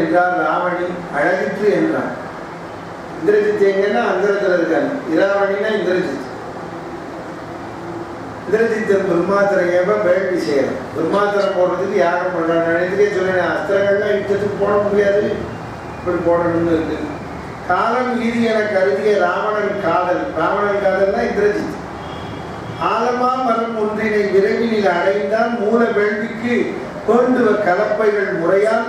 என்றார் ராவணி அழகிற்று என்றார். இந்திரஜித் எங்கன்னா அந்தரத்தில் இருக்காங்க. இராவணினா இந்திரஜித். இந்திரஜித்தன் பிரம்மாத்திரையவ வேள்வி செய்யணும். பிரம்மாத்திரம் போடுறதுக்கு யாகம் பண்றாங்க. நினைத்துக்கே சொல்லேன், அஸ்திரங்கள்லாம் இஷ்டத்துக்கு போட முடியாது, இப்படி போடணும்னு இருக்கு. காலம் ஈதி என கருதிய ராவணன் காதல்னா இந்திரஜித். ஆலமா மரம் ஒன்றினை விரைவில் அடைந்தான். மூல வேள்விக்கு வேண்டுவ கலப்பைகள் முறையால்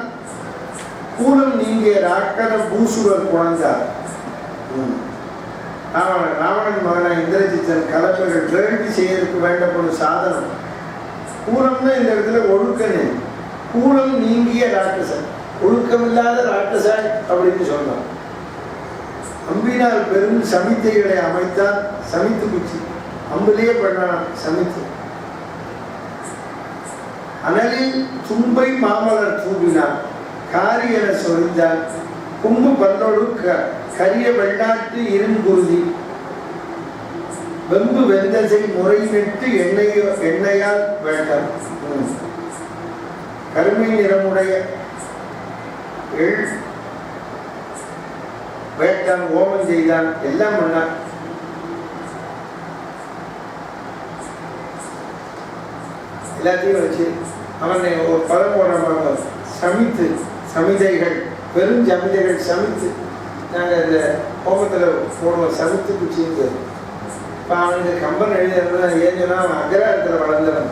கூலம் நீங்கிய ராக்கத பூசுவர் குழந்தார். ராவணன் மகனா இந்திரஜித்தன் கலப்பைகள் வேள்வி செய்யறதுக்கு வேண்டப்படும் சாதனம். கூலம்னா இந்த இடத்துல ஒழுக்கனு. கூலம் நீங்கிய ராட்சசன், ஒழுக்கமில்லாத ராட்சசன் அப்படின்னு சொல்லலாம். அம்பினால் பெரும் சமித்தைகளை அமைத்தான். சமித்து குச்சி அம்பிலேயே பண்ணலாம் சமித்து. அனலில் தும்பை மாமலர் தூவினான். காரி என சொரிந்தான். கும்பு பல்லோடு கரிய வெள்ளாட்டு இருங்குருதி வெம்பு வெந்தசை முறை நெட்டு எண்ணெயால் வேண்டாம். கருமை நிறமுடைய வேட்டான். ஓமம் செய்தான். எல்லாம் பண்ணான். எல்லாத்தையும் வச்சு அவனை ஒரு பதம் போடுற சமித்து சமிதைகள், பெரும் சமிதைகள். சமித்து நாங்கள் இந்த கோபத்தில் போடுவோம். சமித்து குச்சின்னு. இப்போ அவனுக்கு கம்பன் எழுதுறதுனா ஏன் சொன்னால் அவன் அக்ரஹத்தில் வளர்ந்துறான்,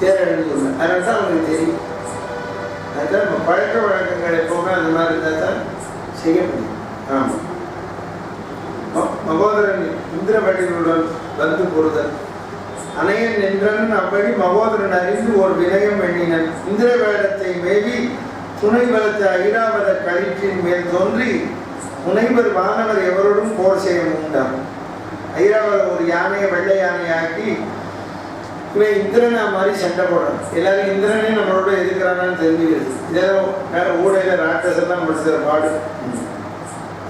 சேர எழுதிடுவேன். அதனால தான் அவனுக்கு தெரியும். அதுதான் நம்ம பழக்க வழக்கங்கள் எப்போவுமே அந்த மாதிரி இருந்தால் தான் செய்ய முடியும். ஆமாம். மகோதரன் இந்திரபடிகளுடன் வந்து பொறுதல். அணையன் நின்றன் அவ்வழி மகோதரன் அறிந்து ஒரு வினயம் எண்ணினன். இந்திர வேடத்தை மேவி துணை வளர்த்த ஐராவத கழிற்றின் மேல் தோன்றி முனைவர் வானவர் எவரோடும் போர் செய்ய முண்டான். ஐராவதம் ஒரு யானையை வெள்ளை யானையாக்கி இவன் இந்திரனா மாதிரி சண்டை போடுறான். எல்லாரும் இந்திரனே நம்மளோட எதிர்க்கிறான்னு தெரிஞ்சுக்கிறது. இதெல்லாம் வேற ஊடையில ராட்சசெல்லாம் படிச்சுற பாடு.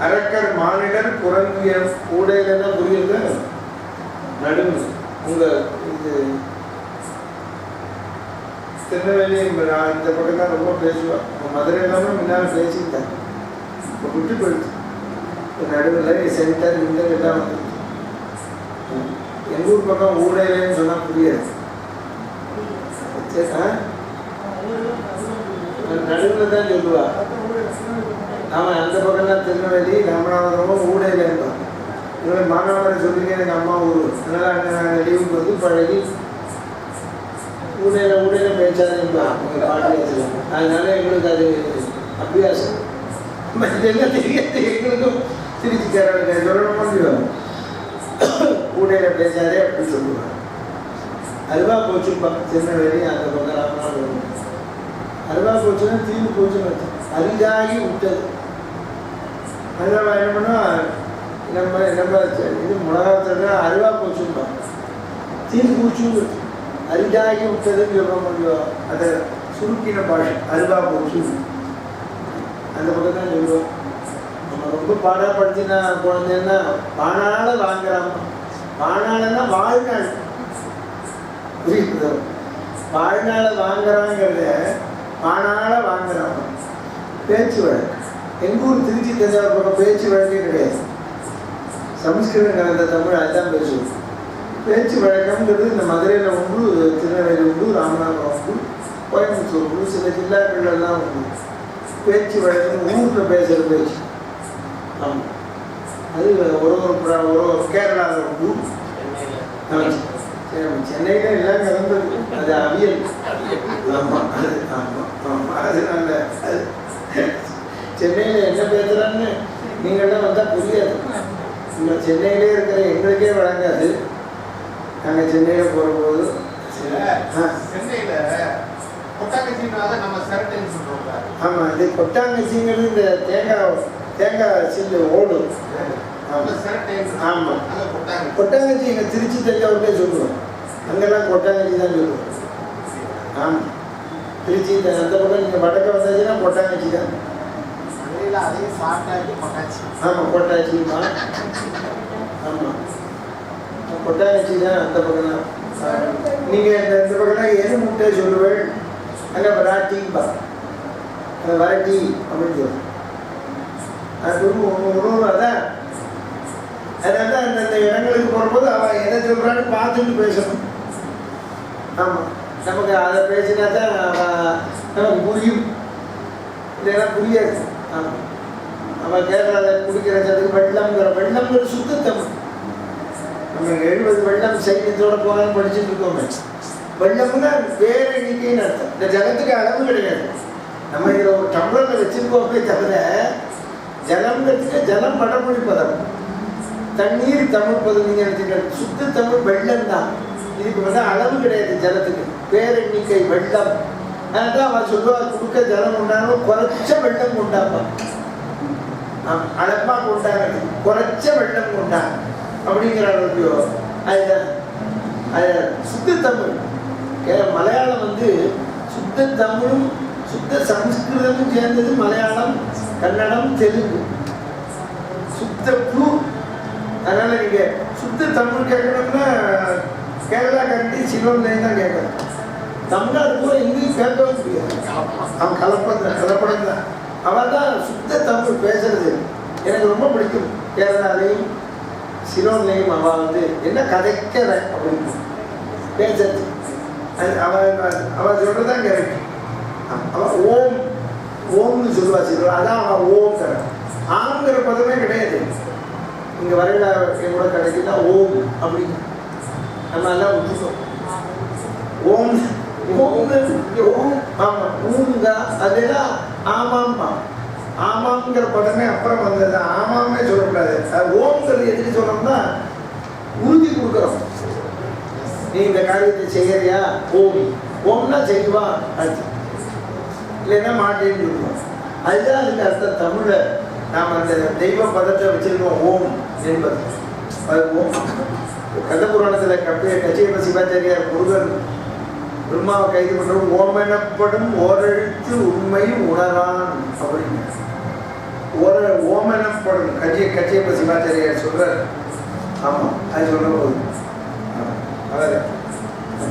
அரக்கர் மானிடர் குரங்கிய ஊடையில புரியுது. நடுவு உங்க இது திருநெல்வேலி இந்த பக்கம் தான் ரொம்ப பேசுவான். மதுரை இல்லாமல் முன்னால் பேசிக்கிட்டேன். இப்போ விட்டு போயிடுச்சு. நடுவில் சென்டர் இந்த எல்லாம் வந்து எங்கள் ஊர் பக்கம் ஊடையிலன்னு சொன்னால் புரியாது. நடுவில் தான் சொல்லுவா. ஆமாம், அந்த பக்கம் தான் திருநெல்வேலி ராமநாதபுரமும் ஊடையில இருப்பான். இவங்க மாணவரை சொல்லிங்க, எனக்கு அம்மா ஊர். அதனால் அங்கே நாங்கள் லீவுக்கு வந்து பழகி ஊடையில பேச்சாதுங்களா அவங்க பாட்டி வச்சுருவாங்க. அதனால எங்களுக்கு அது அபியாசம். இதெல்லாம் தெரியாது எங்களுக்கும். திருச்சிக்காரங்க சொல்லணும் முடியும். ஊடையில பேசாதே அப்படின்னு சொல்லுவாங்க. அருவா போச்சுப்பா திருநெல்வேலி அந்த பக்கம் ராமநாதபுரம். அருவா போச்சுன்னா தீர்வு போச்சுன்னு வச்சோம். அரிதாகி விட்டது. அதனால என்ன பண்ணோம், நம்ம இது மிளகாத்தா அருவா போச்சுப்பா தீர்வு பூச்சுன்னு அரிதாகி விட்டதுன்னு சொல்ல முடியும். அதை சுருக்கின பாஷை அருவா போச்சு. அந்த பக்கம் தான் சொல்லுவோம். நம்ம ரொம்ப பாடப்படுத்தினா குழந்தைன்னா வானால வாங்குறாமா. வானாலன்னா வாழ்நாள் புரியுது. வாழ்நாள வாங்குறாங்கிறத வானால வாங்குறாமா. பேச்சு வழக்கு எங்கள் ஊர் திருச்சி தஞ்சாவூர் பக்கம் பேச்சு வழக்கே கிடையாது. சமஸ்கிருதம் கலந்த தமிழ் அதுதான் பேசுவோம். பேச்சு வழக்கம்ங்கிறது இந்த மதுரையில் உண்டு, திருநெல்வேலி உண்டு, ராமநாதபுரம் உண்டு, கோயம்புத்தூர் உண்டு, சில ஜில்லாக்கள்லாம் உண்டு. பேச்சு வழக்கம் ஊரில் பேசுகிற பேச்சு. ஆமாம், அது ஒரு கேரளாவில் உண்டு. சென்னையில் எல்லாம் கலந்தது. அது அவியல். ஆமாம், அது ஆமாம் ஆமாம். அதனால அது சென்னையில் என்ன பேசுகிறான்னு நீங்கள்லாம் வந்தால் புரியாது. நம்ம சென்னையிலே இருக்கிற எங்களுக்கே வழங்காது. நாங்கள் சென்னையில் போகும்போது ஆமாம், இது கொட்டாங்கச்சிங்கிறது இந்த தேங்காய் சில்லு ஓடும். ஆமாம், கொட்டாங்கச்சி எங்கள் திருச்சி தஞ்சாவூர்லேயே சொல்லுவோம். அங்கெல்லாம் கொட்டாங்கச்சி தான் சொல்லுவோம். ஆமாம், திருச்சி அந்த பக்கம் நீங்கள் வடக்க வந்தாச்சுன்னா கொட்டாங்கச்சி தான். ஆமாம், கொட்டாச்சிமா. ஆமாம், கொட்டாங்கச்சி தான் அந்த பக்கம் தான். நீங்கள் இந்த பக்கம் எது முட்டை சொல்லுவேன். அங்கே விராட்டிம்பா அதை வரட்டி அப்படின்னு சொல்லுவோம். அது உணவு அதான். அதனால தான் அந்தந்த இடங்களுக்கு போகும்போது அவள் எதை சொல்கிறான்னு பார்த்துட்டு பேசணும். ஆமாம், நமக்கு அதை பேசினா தான் நமக்கு புரியும், இல்லைன்னா புரியாது. ஆமாம், அவள் கேரளாவில் குடிக்கிற சதுக்கு வெள்ளம்ங்கிற சுத்த தமிழ். நம்ம 70 வெள்ளம் சைன்யத்தோட போகலான்னு படிச்சுட்டு இருக்கோமே. வெள்ளம்னா வேற எண்ணிக்கைன்னு அர்த்தம். இந்த ஜலத்துக்கு அளவு கிடையாது. நம்ம இதில் ஒரு டம்ளரில் வச்சுருக்கோமே தவிர ஜலம்ங்கிறதுக்கு ஜலம் வடமொழி பதம், தண்ணீர் தமிழ் பதம். நீங்கள் எடுத்துக்கிறது சுத்த தமிழ் வெள்ளம் தான். இதுக்கு வந்து அளவு கிடையாது ஜலத்துக்கு, வேற எண்ணிக்கை வெள்ளம். அதான் அவன் சொல்லுவா, கொடுக்க ஜலம் உண்டானோ குறைச்ச வெள்ளம் உண்டாப்பான். அளப்பா கொண்டாங்க, குறைச்ச வெள்ளம் கொண்டாங்க அப்படிங்கிற அளவுக்கு. அதுதான் அது சுத்த தமிழ். மலையாளம் வந்து சுத்த தமிழும் சுத்த சமஸ்கிருதமும் சேர்ந்தது மலையாளம், கன்னடம், தெலுங்கு. சுத்த ப்ளூ. அதனால நீங்க சுத்த தமிழ் கேட்கணும்னா கேரளா கண்டி சிலோன்லேயும் தான் கேட்கணும். தமிழ்நாடு கூட எங்கேயும் கேட்கவும் முடியாது. அவன் கலப்படம் தான். அவன் தான் சுத்த தமிழ் பேசுறது எனக்கு ரொம்ப பிடிக்கும். கேரளாலையும் சிலோன்லேயும் அவள் வந்து என்ன கதைக்கிற அப்படின்னு பேசுறது. அவள் சொல்றதான் கரெக்ட். அவள் ஓம் ஓம்னு சொல்லுவா சிலோன், அதான் அவள் ஓம் தர. ஆங்கிற பதமே கிடையாது. இங்கே வரையில கூட கிடைக்குதா ஓம் அப்படின்னு நம்ம எல்லாம் விட்டுட்டோம். ஓம் ஓம்னு ஓம். ஆமாம், ஊங்கா அதெல்லாம் ஆமாம்மா. ஆமாங்கிற படமே அப்புறம் வந்தது. ஆமாமே சொல்லக்கூடாது. அது ஓம்ங்கிறது எதுக்கு சொன்னோம்னா உறுதி கொடுக்குறோம். நீ இந்த காரியத்தை செய்யறியா, ஓம். ஓம்னா செய்வா அர்த்தம், இல்லைன்னா மாட்டேன்னு சொல்லுவோம். அதுதான் அதுக்கு அர்த்தம். தமிழை நாம் அந்த தெய்வ பதத்தை வச்சிருக்கோம், ஓம் என்பது. அது ஓம். கந்தபுராணத்தில் கச்சியப்ப சிவாச்சாரியார் முருகன் பிரம்மாவை கைது பண்ணுறோம். ஓம் எனப்படும் ஓரெழுத்து உண்மை உணரான் அப்படின்னு ஓம் எனப்படும் கச்சியப்ப சிவாச்சாரியார் சொல்றார். ஆமாம், அது சொல்ற போது அவர்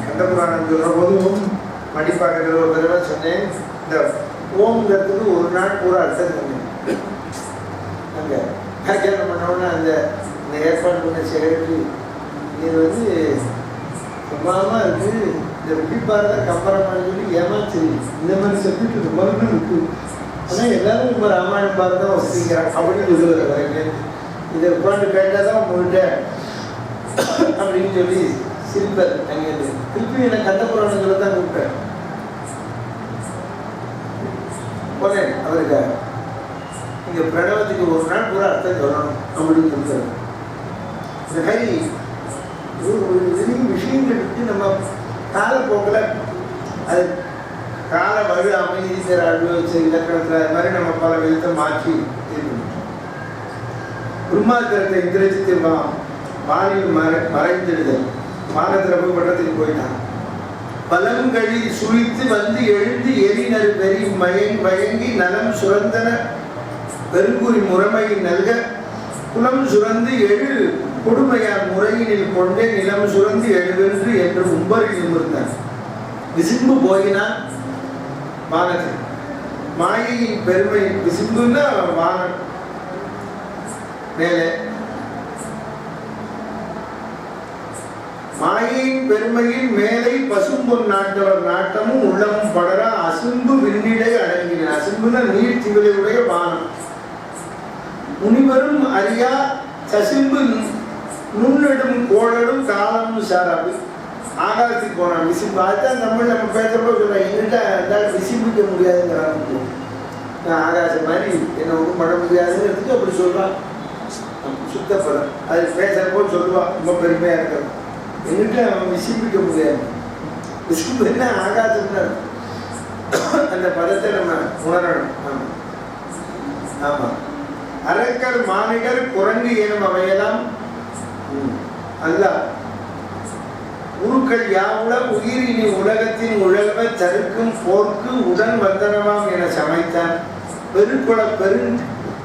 கந்தபுராணம் சொல்ற போதும் மடிப்பாக்கிற ஒரு தடவை சொன்னேன். இந்த ஓம்ங்கிறதுக்கு ஒரு நாள் பூரா அர்த்தம் சொன்னேன். அங்கே வியாக்கியானம் பண்ணோன்னா அந்த ஏற்பாடு பண்ண செக்ரட்டரி, இது வந்து சும்மாமா இருக்குது, இந்த விழிப்பாக கம்பரமான சொல்லி ஏமாச்சு இந்த மாதிரி சப்ஜெக்ட் ரொம்ப இருக்கு. ஆனால் எல்லாரும் இப்போ ராமாயணம் பார்த்து தான் வசதிக்கிறாங்க அப்படின்னு சொல்லுவார். வரைக்கும் இதை உட்காந்து கேட்டால் தான் உங்கள்கிட்ட அப்படின்னு சொல்லி சிரிப்பார். அங்கேருந்து திருப்பி எனக்கு கந்தபுராணம் சொல்ல தான் கூப்பிட்டேன். போனேன் அவருக்கு, இங்கே பிரணவத்துக்கு ஒரு நாள் பூரா அர்த்தம் சொல்லணும் அப்படின்னு சொல்லுவார். இந்த மாதிரி நிறைய விஷயங்கள் இருக்கு. நம்ம காலப்போக்கில் அது கால வழி அமைதி அனுபவிச்ச இலக்கணத்தில் அது மாதிரி நம்ம பல விதத்தை மாற்றி இருக்கணும். பிரம்மாத்திரத்தை இந்திரஜித்து வானில் மறைந்திடுதல். வானத்திரப்பு பட்டத்துக்கு போயிட்டான். பலங்கழி சுழித்து வந்து எழுந்து எரிநறு வெறி வயங்கி நலம் சுரந்தன பெருங்குறி முறைமையை நல்க குலம் சுரந்து எழு கொடுமையார் முறையினில் கொண்டே நிலம் சுரந்து எழுவென்று என்று உம்பரில் நிமிர்ந்தார். விசிம்பு போயினான் வானத்தில். மாயையின் பெருமை விசிம்புன்னா வானம் மேலே. மாயையின் பெருமையில் மேலை பசும்பொன் நாட்டவர் நாட்டமும் உள்ளமும் படர அசும்பு விண்ணிடை அடங்கின. அசும்புன நீர் திவலையுடைய வானம். முனிவரும் அறியா சசிம்பு நுண்ணெடும் கோடடும் காலமும் சாராபு. ஆகாரத்துக்கு போனான் விசிம்பு. அதுதான் தமிழ் நம்ம பேசுறப்போ சொல்றேன், எங்கிட்ட இருந்தாலும் விசிம்பிக்க முடியாதுங்கிறாங்க. நான் ஆகாசம் மாதிரி என்ன ஒன்றும் பண்ண முடியாதுங்கிறதுக்கு அப்படி சொல்றான். சுத்தப்படம் அது பேசுறப்போ சொல்லுவான், ரொம்ப பெருமையா இருக்கிறது. எங்கிட்ட அவன் விசிம்பிக்க முடியாது. விசிம்பு என்ன ஆகாசம்னு அந்த பதத்தை நம்ம உணரணும். ஆமாம் ஆமாம். அரக்கர் மானிடர் குரங்கு எனும் அவையெல்லாம் அல்ல. உருக்கள் யாவுல உயிரினி உலகத்தின் உழல்வ தருக்கும் போர்க்கு உடன் வந்தனவாம் என சமைத்தான். பெருக்குள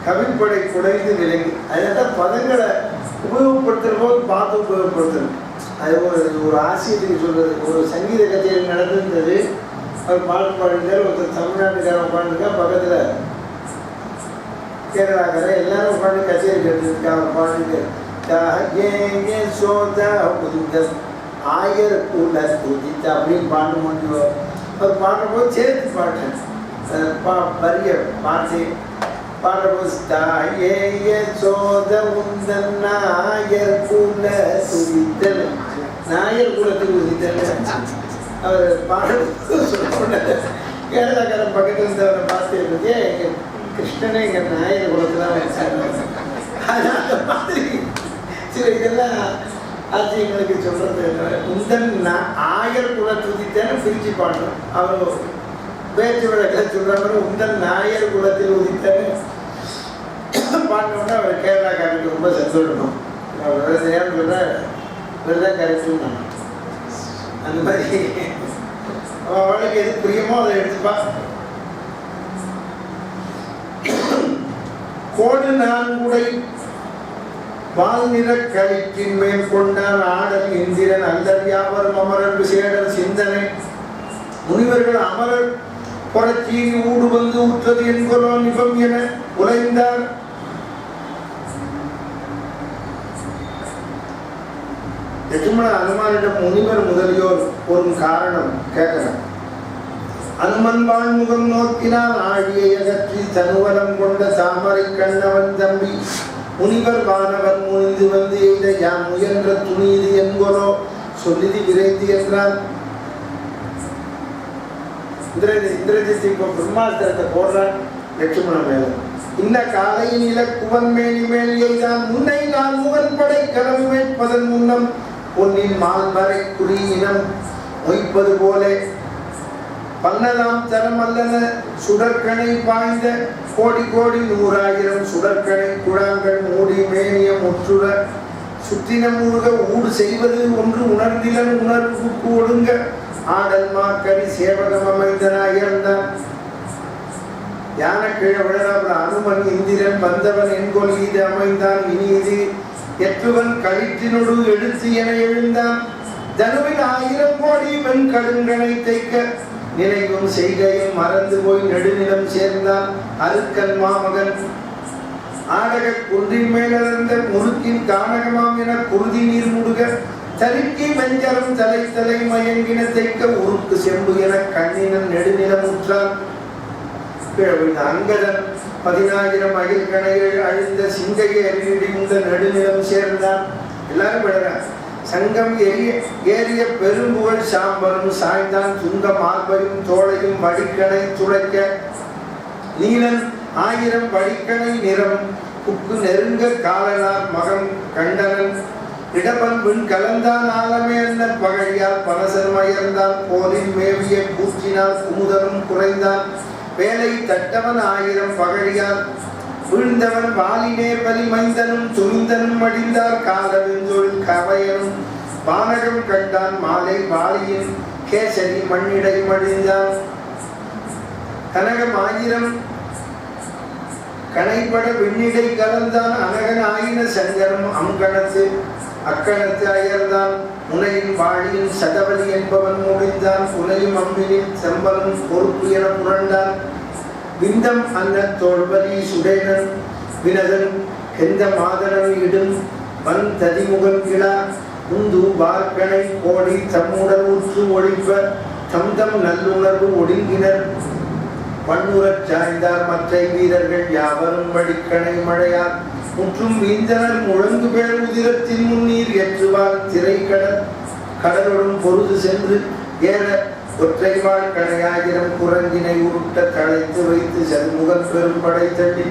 கவிப்படை குடைந்து விலகி. அதனால பதங்களை உபயோகப்படுத்துற போது பார்த்து உபயோகப்படுத்தணும். அது ஒரு ஆசிரியத்துக்கு சொல்றது. ஒரு சங்கீத கச்சேரி நடந்திருந்தது. அவர் பாட்டு பாடினார். ஒருத்தர் தமிழ்நாட்டுக்காரன் உட்காந்துருக்கா, பக்கத்தில் கேரளாக்கார எல்லாரும் உட்காந்து கச்சேரி கேட்டுருக்கா. அவர் பாடிட்டு சோதா புதித்தல் ஆயர் கூட புதித்த அப்படின்னு பாட்டு முடியும். அவர் பாடும்போது சேர்த்து பாட்டேன் வரிய பாட்டு பாடும்போது தாயே சோத உந்தன் நாயர் கூட துதித்தல் நாயர் குலத்துக்கு உதித்தல் அவர் பாடு சொல்ல கேரளாக்காரன் பக்கத்தில் இருந்தவரை பார்த்து இருந்தே எங்கள் கிருஷ்ணனே எங்கள் நாயர் குலத்தில் தான் வச்சாங்க. அந்த மாதிரி சில இதெல்லாம் ஆச்சரியங்களுக்கு சொல்கிறது. உந்தன் ஆயர் குல துதித்தேன்னு பிரித்து பாடணும். அவர் பேச்சு வழக்கில் சொல்கிறாங்க உந்தன் நாயர் குலத்தில் உதித்தேன்னு பாடினோன்னா அவர் கேரளாக்காரனுக்கு ரொம்ப சந்தோஷம். அவர் விவசாயம் சொல்கிற இவர்தான் கரெக்டுன்னு அந்த மாதிரி அவன் அவளுக்கு எது பிரியமோ அதை எடுத்துப்பா. கோடு நான்குடை வாழ்நிற கழிப்பின் மேல் கொண்டான் ஆடல் இந்திரன் அல்லர் யாவரும் அமரர் விசேடர் சிந்தனை முனிவர்கள் அமரர் புறச்சீறி ஊடு வந்து உற்றது என்கொலோ நிபம் என உழைந்தார். லட்சுமண அனுமானிடம் முனிவர் முதலியோர் ஒரு காரணம் கேட்கிறார். அனுமன் வாழ்முகம் நோக்கினால் ஆழியை அகற்றி தனுவலம் கொண்ட தாமரை கண்ணவன் தம்பி முனிவர் வானவர் முனிந்து வந்து எய்த யாம் முயன்ற துணிது என்கொலோ சொல்லிது விரைந்து என்றார். இந்திரஜித் இப்போ பிரம்மாஸ்திரத்தை போடுறான் லட்சுமண மேல. இந்த காலையின் இலக்குவன் மேனி மேல் எய்தான் முன்னை நான் முகன் படை களம் வைப்பதன் முன்னம் பொன்னின் மால்மறை குறியினம் மொய்ப்பது போல பன்னலாம் தரம் அல்லன சுடற்கணை பாய்ந்த கோடி கோடி 100,000 சுடற்கணை குழாங்கள் மூடி மேனியம் முற்றுற சுற்றின மூழ்க ஊடு செய்வது ஒன்று உணர்ந்திலன் உணர்வுக்கு ஒடுங்க ஆடல் மாக்கரி சேவகம் அமைந்தனாயிருந்தான். யானை கீழே விழறாப்புல அனுமன் இந்திரன் வந்தவன் என்கொல் இது அமைந்தான் இனி இது எற்றுவன் கழிற்றினொடு எடுத்து என எழுந்தான். தனுவின் 1000 கோடி வெண் கடுங்கனை தைக்க நினைவும் செய்கையும் மறந்து போய் நெடுநிலம் சேர்ந்தான். அருக்கன் மாமகன் ஆடக குன்றின் மேலிருந்த முறுக்கின் கானகமாம் என குருதி நீர் முடுக தருக்கி வெஞ்சரம் தலை தலை மயங்கின தைக்க உருக்கு செம்பு என கண்ணினன் நெடுநிலம் உற்றான். அங்கதன் 10,000 அகில் கணைகள் அழிந்த சிங்கையை அறிவிடி உண்ட நெடுநிலம் சேர்ந்தான். எல்லாரும் விழுறான். சங்கம் ஏறிய பெரும்புகழ் சாம்பரும் சாய்ந்தான். சுங்கம் ஆர்பையும் தோளையும் வடிக்கணை துளைக்க நீலன் 1000 வடிக்கணை நிறம் புக்கு நெருங்க காலனார் மகன் கண்டனன் இடபன் விண் கலந்தான் ஆலமே என்ன பகழியால் பனசன் மயர்ந்தான். போரில் மேவிய கூற்றினால் குமுதனும் குறைந்தான். வேலை தட்டவன் 1000 பகழியால் வீழ்ந்தவன் வாலினே பலி மைந்தனும் துணிந்தனும் மடிந்தார். காலவெஞ்சொல் கவையனும் வானகம் கண்டான். மாலை வாலியின் கேசரி மண்ணிடை மடிந்தான். கனகம் 1000 கனைப்பட விண்ணிடை கலந்தான். அனகன் ஆயின சங்கரம் அங்கணத்து அக்கணத்து அயர்ந்தான். முனையின் வாழியின் சதவலி என்பவன் முடிந்தான். புனையும் அம்பினின் செம்பலும் பொறுப்பு என புரண்டான். விந்தம் அன்ன தோல்வலி சுடேனன் வினதன் எந்த மாதனன் இடும் வன் ததிமுகன் கிளா உந்து பார்க்கணை கோடி தம்முடன் ஊற்று ஒழிப்ப தம்தம் நல்லுணர்வு ஒடுங்கினர். பன்னுறச் சாய்ந்தார் மற்ற வீரர்கள் யாவரும் வடிக்கணை மழையால் முற்றும் வீந்தனர். முழங்கு பேர் உதிரத்தின் முன்னீர் ஏற்றுவார் திரைக்கடல் கடலுடன் பொருது சென்று ஏற ஒற்றைவாள் கணை 1000 குரங்கினை உருட்ட தழைத்து வைத்து சண்முகன் பெரும் படை தள்ளி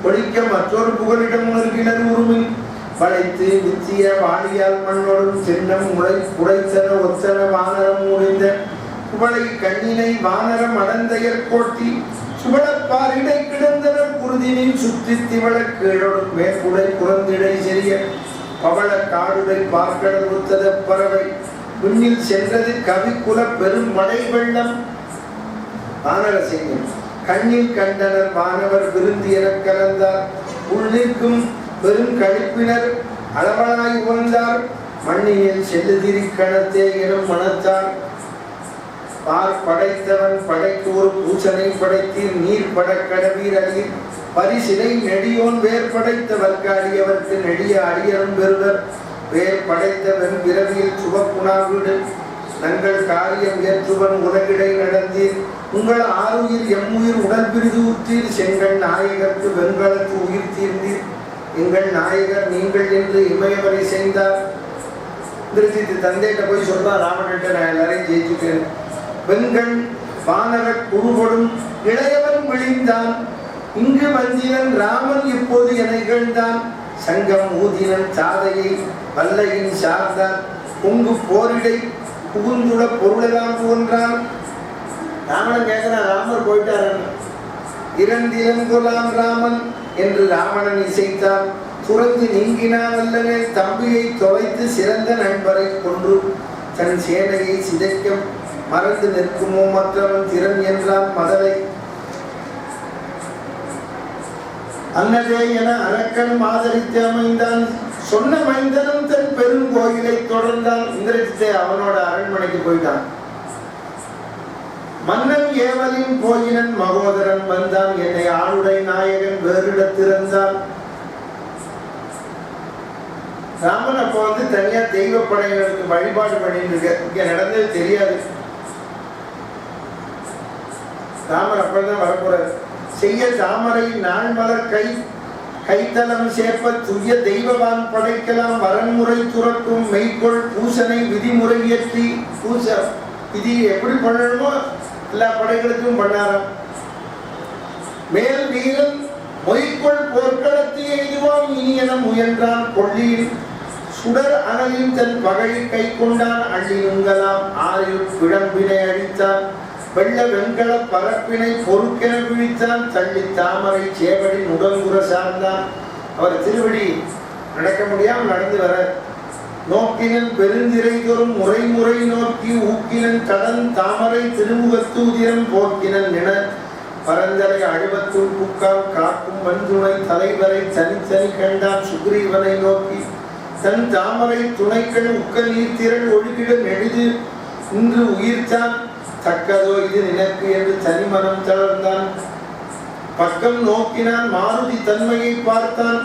ஒழிக்க மற்றொரு புகலிடம் உணர்கினர். உருமில் படைத்து வித்திய வாளியால் மண்ணோடும் சின்னம் உடைத்தன ஒத்தன வானரம் முடிந்த புகழை கண்ணினை வானரம் அடந்தையர் கோட்டி சுவளப்பாரிடை கிடந்தனர். குருதினில் சுற்றி திவள கீழோடும் மேற்குடை குறந்திடை செறிய பவள காடுடை பார்க்கடல் உத்தத பறவை விண்ணில் சென்றது கவிக்குல பெரும் மழை வெள்ளம். வானர செய்யும் கண்ணில் கண்டனர் வானவர் விருந்தி என கலந்தார். உள்நிற்கும் பெரும் கழிப்பினர் அளவனாய் உவந்தார். மண்ணினில் செல்லுதிரி கணத்தே எனும் மனத்தார் பார் படைத்தவன் படைக்கு ஒரு பூசனை படைத்தீர் நீர் படக்கடவீர் அடியில் பரிசிலை நெடியோன் வேர் படைத்தவர்க்கு அடியவர்க்கு நெடிய அடியரும் பெறுவர் வேர் படைத்தவன் பிறவியில் சுபக்குணாவிடு நங்கள் காரியம் ஏற்றுவன் உலகிடை நடந்தீர் உங்கள் ஆறுயிர் எம்முயிர் உடல் பிரிது உற்றீர் செங்கல் நாயகர்க்கு வெண்கலத்து உயிர் தீர்ந்தீர் எங்கள் நாயகர் நீங்கள் என்று இமயவரை செய்தார். திருச்சி தந்தைகிட்ட போய் சொல்றா, ராமன்கிட்ட நான் எல்லாரையும் ஜெயிச்சுட்டேன். வெண்கண் வானர குருபொடும் இளையவன் விழிந்தான் இங்கு வந்தினன் ராமன் இப்போது என இகழ்ந்தான் சங்கம் ஊதினன் சாதையை வல்லையின் சார்ந்தான் பொங்கு போரிடை புகுந்துள்ள பொருளெல்லாம் புகன்றான். ராமன் கேட்கிறான், ராமர் போயிட்டாரன். இறந்திலங்கொலாம் ராமன் என்று ராவணன் இசைத்தான். துறந்து நீங்கினான் அல்லவே தம்பியை தொலைத்து சிறந்த நண்பரை கொன்று தன் சேனையை சிதைக்க மறந்து நிற்குமோ மற்றவன் திறன் என்றான் மதலை. அன்னதே என அரக்கன் ஆதரித்து அமைந்தான் சொன்ன மைந்தனும் தன் பெருங்கோயிலை தொடர்ந்தான். இந்திரஜித்தை அவனோட அரண்மனைக்கு போயிட்டான். மன்னன் ஏவலின் போயினன் மகோதரன் வந்தான் என்னை ஆளுடை நாயகன் வேறிடத்திருந்தான். ராமன் அப்போ தனியா தெய்வ படையினருக்கு வழிபாடு பண்ணிட்டு இருக்க. இங்க நடந்தது தெரியாது. ராமர் அப்பதான் வரப்போறாரு. செய்ய தாமரை நாள் மலர் கைத்தலம் சேர்ப்ப துய்ய தெய்வவான் படைக்கலாம் வரன்முறை துறக்கும் மெய்கொள் பூசனை விதிமுறை இயற்றி பூச விதி எப்படி பண்ணணுமோ எல்லா படைகளுக்கும் பண்ணாராம். மேல் வீரன் மொய்கொள் போர்க்களத்தை எய்துவான் இனி என முயன்றான் கொள்ளியில் சுடர் அனலின் தன் பகை கை கொண்டான் அள்ளியுங்கலாம் ஆறில் பிடம்பினை அடித்தான் வெள்ள வெண்கல பரப்பினை பொறுக்கென விழித்தான் தள்ளி தாமரை சேவடி உடல்குற சார்ந்தான். அவர் திருவடி நடக்க முடியாமல் நடந்து வர நோக்கினன் பெருந்திரை தோறும் முறை நோக்கி ஊக்கினன் கடன் தாமரை திருமுகத்தூதிரம் போக்கினன் என பரந்தரை அழுவத்துள் புக்கால் காக்கும் வன்துணை தலைவரை தனித்தனி கண்டான் சுக்ரீவனை நோக்கி தன் தாமரை துணைக்கள் உக்க நீர்த்திரள் ஒழுகிட நெடுது இன்று உயிர்த்தான் தக்கதோ இது நினைப்பு என்று தனிமனம் தளர்ந்தான். பக்கம் நோக்கினான் மாருதி தன்மையை பார்த்தான்.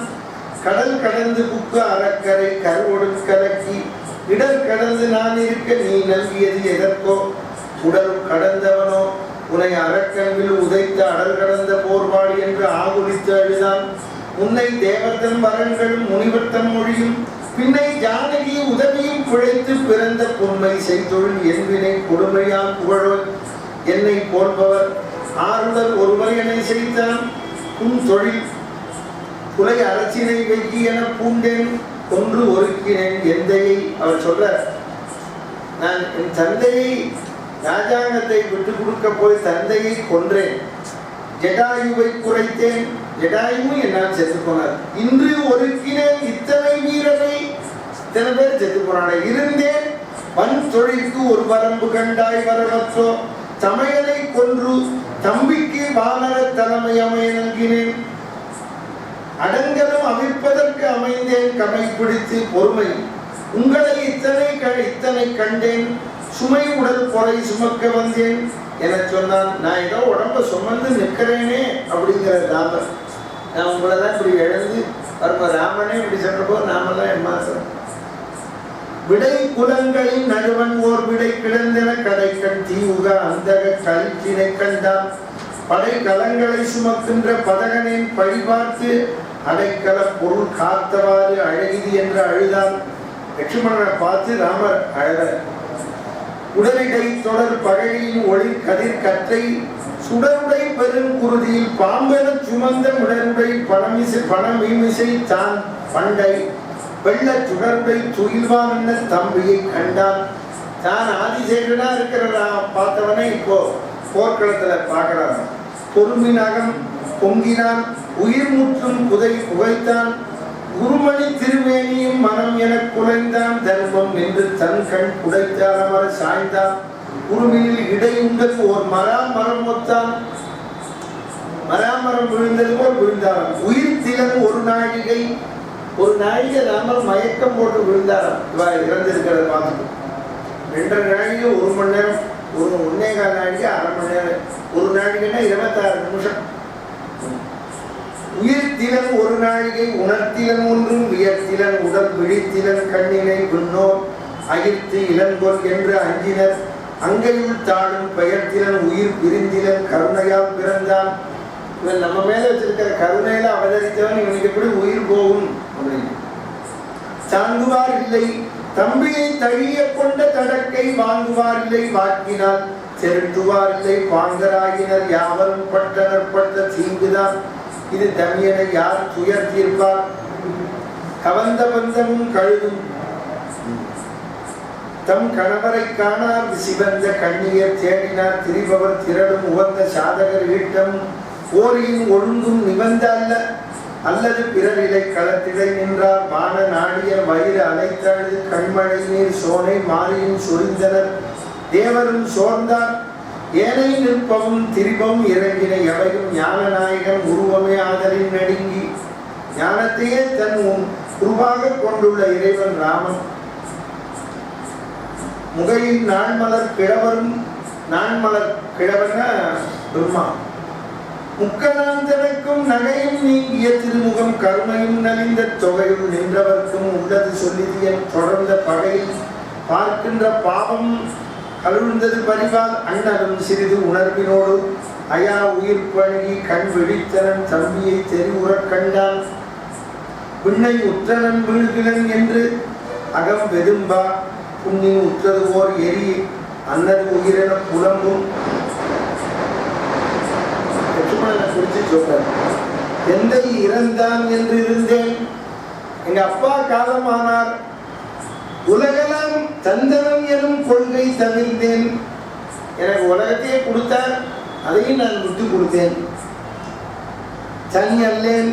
கடல் கடந்து புக்க அறக்கரை கருவொடு கலக்கி இடர் கடந்து நான் இருக்க நீ நல்கியது எதற்கோ உடல் கடந்தவனோ உன்னை அறக்கண்பில் உதைத்த அடல் கடந்த போர்வாடி என்று ஆகுலித்து அழுதான். உன்னை தேவர்தன் வரன்களும் முனிவர்த்தன் மொழியும் பின்னை ஜானகி உதவியும் பிழைத்து பிறந்த பொன்மை செய்தொழில் என்பினை கொடுமையால் புகழோன் என்னை போன்பவர் ஆறுதல் ஒருவர் என்னை செய்தான் உன் தொழில் குலை அரசினை வெக்கி என பூண்டேன் கொன்று ஒருக்கினேன் எந்தையை. அவர் சொல்ற, நான் என் தந்தையை ராஜாங்கத்தை விட்டு கொடுக்க போய் தந்தையை கொன்றேன், ஜடாயுவை குறைத்தேன், ஜடாயுவும் என்னால் செத்து போனார். இன்று ஒருக்கினேன் இத்தனை வீரரை, இத்தனை பேர் செத்து போனாட இருந்தேன். வன் தொழிலுக்கு ஒரு வரம்பு கண்டாய் வரவற்றோ தமையனை கொன்று தம்பிக்கு வானர தலைமை அமைய நல்கினேன். அடங்கலம் அமைப்பதற்கு அமைந்தேன் கமை பிடித்து பொறுமை உங்களை இத்தனை கண்டேன் சுமை உடல் பொறை சுமக்க வந்தேன் என சொன்னான். நான் ஏதோ உடம்ப சுமந்து நிற்கிறேனே அப்படிங்கிற ராமர். நான் உங்களை தான் இப்படி எழுந்து வரும்போது ராமனே இப்படி சொல்றப்போ நாமெல்லாம் என் மாசம் விடை குலங்களின் நடுவன் ஓர் விடை கிடந்தன கடைக்கண் தீவுக அந்தக கழிச்சினை கண்டான். படை கலங்களை சுமக்கின்ற பதகனின் பழி பார்த்து அடைக்கல பொருள் காத்தவாறு அழகிது என்று அழுதான். லட்சுமணனை பார்த்து ராமர் அழக உடலிடை தொடர் பகையின் ஒளி கதிர் கற்றை சுடருடை பெருங்குருதியில் பாம்பென சுமந்த உடனுடை பணமீமிசை தான் பண்டை வெள்ள சுடருடை துயில்வான் என்ன தம்பியை கண்டான். தான் ஆதிசேகரனா இருக்கிறதா பார்த்தவனே இப்போ போர்க்களத்துல பார்க்கிறான். பொறுமினகம் பொங்கினான் உயிர் முற்றும் புகைத்தான். குருமணி திருமேனியும் மனம் என குலைந்தான். தர்மம் என்று தன் கண் குடைத்தால் அமர சாய்ந்தான். குருமினில் இடையுண்டது ஓர் மரம் ஒத்தான். மராமரம் விழுந்தது போல் விழுந்தாராம். உயிர் திலன் ஒரு நாழிகை ராமர் மயக்கம் போட்டு விழுந்தாராம். இவா இறந்திருக்கிறத பார்த்துட்டு 2.5 நாழிகை 1 மணி நேரம் 1.25 நாளைக்கு 1/2 மணி நேரம், ஒரு நாளைக்குன்னா 26 நிமிஷம். உயிர்த்திலன் ஒரு நாழிகை உணர்த்திலன் ஒன்றும் வியர்த்திலன் உடல் விழித்திலன் கண்ணினை விண்ணோர் அகிர்த்து இளங்கொல் என்று அஞ்சினர் அங்கையுள் தாழும் பெயர்த்திலன் உயிர் பிரிந்திலன் கருணையால் பிறந்தான். இவன் நம்ம மேல வச்சிருக்கிற கருணையில அவதரித்தவன், இவனுக்கு எப்படி உயிர் போகும் அப்படின்னு. சாங்குவார் இல்லை தம்பியை தழிய கொண்ட தடக்கை வாங்குவார் இல்லை வாக்கினால் செலுத்துவார் இல்லை பாங்கராகினர் யாவரும் பட்டனர் பட்ட தீங்குதான் இது தமியனை யார் துயர் தீர்ப்பார். கவந்த பந்தமும் கழுதும் தம் கணவரை காணார் சிவந்த கண்ணியர் தேடினார் திரிபவர் திரளும் உவந்த சாதகர் ஈட்டம் போரியின் ஒழுங்கும் நிபந்த அல்ல அல்லது பிறரிலை களத்திடை நின்றார் மான நாடியர் வயிறு அலைத்தழுது கண்மழை நீர் சோனை மாறியும் சொரிந்தனர் தேவரும் சோர்ந்தார் ஏனை நிற்பவும் திரிபம் இறங்கின எவையும் ஞான நாயகன் உருவமே ஆதலின் நடுங்கி ஞானத்தையே தன் உருவாக கொண்டுள்ள இறைவன் ராமன் முகையில் நான்மலர் கிழவரும் நான்மலர் கிழவன பிரம்மா முக்கனாந்தனுக்கும் நகையும் நீங்கிய திருமுகம் கருணையும் நலிந்த தொகையும் நின்றவர்க்கும் உள்ளது சொல்லிதியன் தொடர்ந்த பகையில் பார்க்கின்ற பாவம் அழுந்தது பரிவால் அண்ணனும் சிறிது உணர்வினோடு அயா உயிர் பழகி கண் விழித்தனன் தம்பியை தெரிவுறக் கண்டான் விண்ணை உற்றனன் வீழ்கிலன் என்று அகம் வெதும்பா புண்ணின் உற்றது ஓர் எரி அன்னது உயிரென புலம்பும். குறித்து சொல்றார். எந்தை இறந்தான் என்று இருந்தேன், எங்க அப்பா காலமானார், உலகெல்லாம் தந்தனம் எனும் கொள்கை தவிர்த்தேன். எனக்கு உலகத்தையே கொடுத்தார், அதையும் நான் விட்டு கொடுத்தேன். தனி அல்லேன்